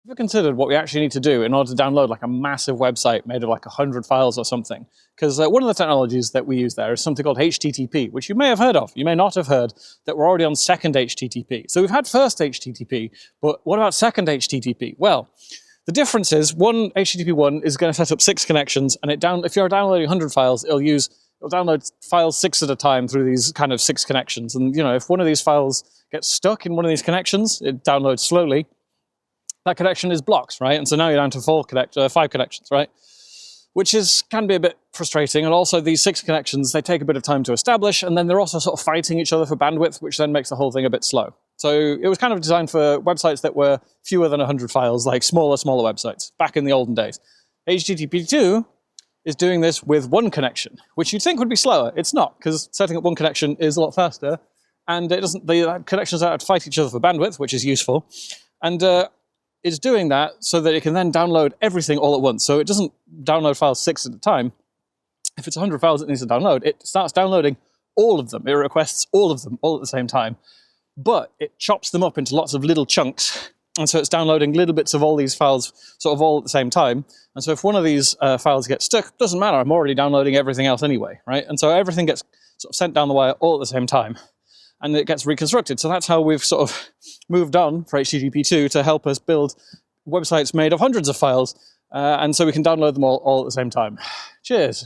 Have you considered what we actually need to do in order to download like a massive website made of like 100 files or something? Because one of the technologies that we use there is something called HTTP, which you may have heard of. You may not have heard that we're already on second HTTP. So we've had first HTTP, but what about second HTTP? Well, the difference is HTTP 1 is going to set up 6 connections, and if you're downloading 100 files, it'll download files 6 at a time through these kind of 6 connections. And if one of these files gets stuck in one of these connections, it downloads slowly. That connection is blocked, right? And so now you're down to 5 connections, right? Which can be a bit frustrating. And also these 6 connections, they take a bit of time to establish, and then they're also sort of fighting each other for bandwidth, which then makes the whole thing a bit slow. So it was kind of designed for websites that were fewer than 100 files, like smaller websites, back in the olden days. HTTP 2 is doing this with 1 connection, which you'd think would be slower. It's not, because setting up 1 connection is a lot faster, and the connections don't have to fight each other for bandwidth, which is useful. And it's doing that so that it can then download everything all at once. So it doesn't download files 6 at a time. If it's 100 files it needs to download, it starts downloading all of them. It requests all of them all at the same time. But it chops them up into lots of little chunks. And so it's downloading little bits of all these files sort of all at the same time. And so if one of these files gets stuck, it doesn't matter. I'm already downloading everything else anyway, right? And so everything gets sort of sent down the wire all at the same time. And it gets reconstructed. So that's how we've sort of moved on for HTTP 2 to help us build websites made of hundreds of files, and so we can download them all at the same time. Cheers.